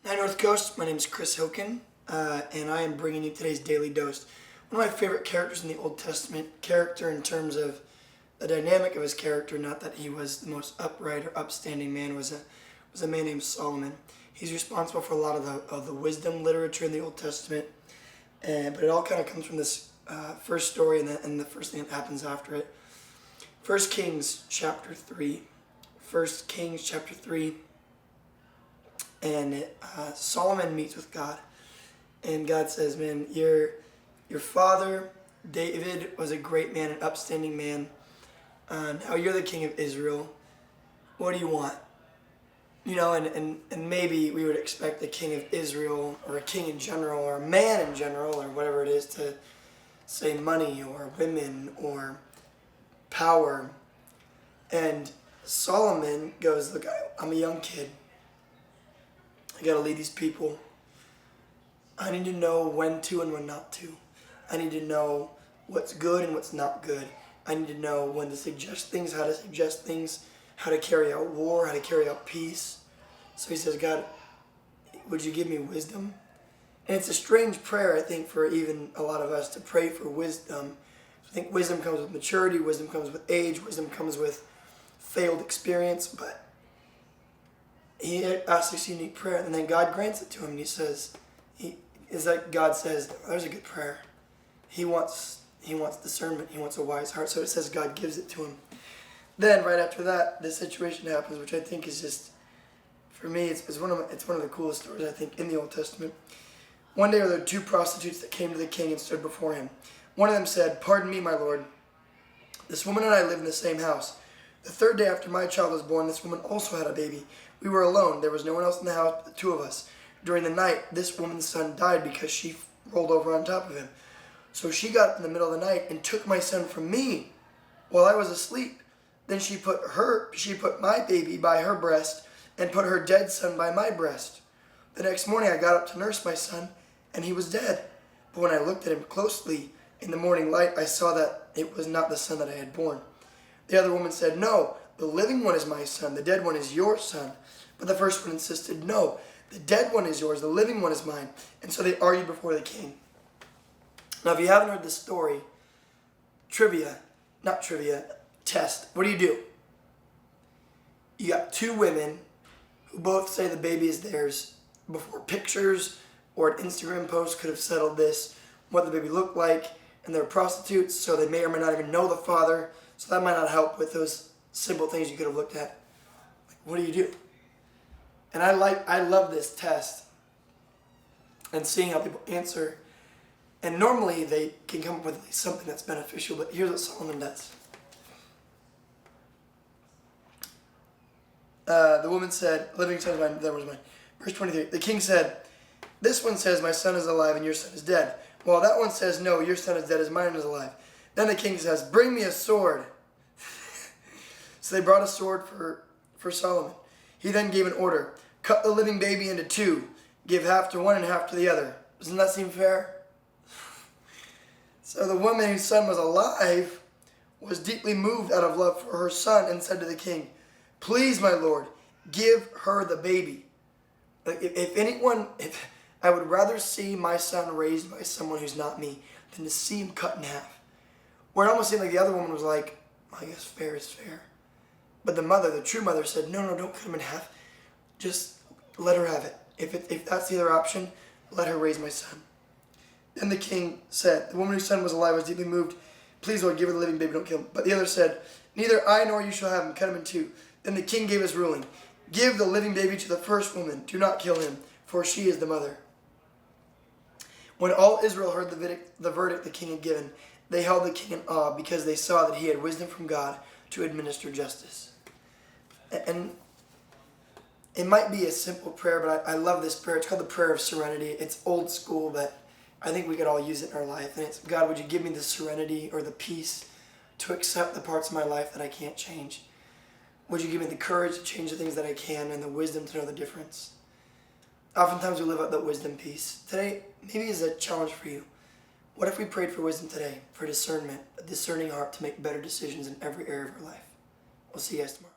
Hi North Coast, my name is Chris Hilken, and I am bringing you today's Daily Dose. One of my favorite characters in the Old Testament, character in terms of the dynamic of his character, not that he was the most upright or upstanding man, was a man named Solomon. He's responsible for a lot of the wisdom literature in the Old Testament, but it all kind of comes from this first story and the first thing that happens after it. 1 Kings chapter 3. 1 Kings chapter 3. And Solomon meets with God, and God says, "Man, your father David was a great man, an upstanding man. Now you're the king of Israel. What do you want?" You know, and maybe we would expect the king of Israel, or a king in general, or a man in general, or whatever it is, to say money or women or power. And Solomon goes, "Look, I'm a young kid. I got to lead these people. I need to know when to and when not to. I need to know what's good and what's not good. I need to know when to suggest things, how to suggest things, how to carry out war, how to carry out peace." So he says, "God, would you give me wisdom?" And it's a strange prayer, I think, for even a lot of us to pray for wisdom. I think wisdom comes with maturity, wisdom comes with age, wisdom comes with failed experience, but he asks this unique prayer, and then God grants it to him. And he says, God says, "There's a good prayer." He wants discernment. He wants a wise heart. So it says God gives it to him. Then right after that, this situation happens, which I think is just, for me, it's one of the coolest stories I think in the Old Testament. One day there were two prostitutes that came to the king and stood before him. One of them said, "Pardon me, my lord. This woman and I live in the same house. The third day after my child was born, this woman also had a baby. We were alone. There was no one else in the house but the two of us. During the night, this woman's son died because she rolled over on top of him. So she got up in the middle of the night and took my son from me while I was asleep. Then she put my baby by her breast and put her dead son by my breast. The next morning I got up to nurse my son, and he was dead. But when I looked at him closely in the morning light, I saw that it was not the son that I had born." The other woman said, "No, the living one is my son. The dead one is your son." But the first one insisted, "No, the dead one is yours. The living one is mine." And so they argued before the king. Now, if you haven't heard this story, test. What do? You got two women who both say the baby is theirs. Before pictures or an Instagram post could have settled this, what the baby looked like, and they're prostitutes, so they may or may not even know the father. So that might not help with those simple things you could have looked at. Like, what do? And I love this test and seeing how people answer. And normally they can come up with at least something that's beneficial, but here's what Solomon does. The woman said, "Living son is mine, that was mine." Verse 23, the king said, "This one says, 'My son is alive and your son is dead.' While that one says, 'No, your son is dead as mine is alive.'" Then the king says, "Bring me a sword." So they brought a sword for Solomon. He then gave an order, "Cut the living baby into two. Give half to one and half to the other." Doesn't that seem fair? So the woman whose son was alive was deeply moved out of love for her son and said to the king, "Please, my lord, give her the baby." Like if I would rather see my son raised by someone who's not me than to see him cut in half. Where it almost seemed like the other woman was like, "Well, I guess fair is fair." But the mother, the true mother, said, No, don't cut him in half. Just let her have it. If that's the other option, let her raise my son." Then the king said, "The woman whose son was alive was deeply moved. Please, Lord, give her the living baby, don't kill him." But the other said, "Neither I nor you shall have him. Cut him in two." Then the king gave his ruling, "Give the living baby to the first woman. Do not kill him, for she is the mother." When all Israel heard the verdict the king had given, they held the king in awe because they saw that he had wisdom from God to administer justice. And it might be a simple prayer, but I love this prayer. It's called the prayer of serenity. It's old school, but I think we could all use it in our life. And it's, "God, would you give me the serenity or the peace to accept the parts of my life that I can't change? Would you give me the courage to change the things that I can and the wisdom to know the difference?" Oftentimes we live out that wisdom piece. Today, maybe is a challenge for you. What if we prayed for wisdom today, for discernment, a discerning heart to make better decisions in every area of our life? We'll see you guys tomorrow.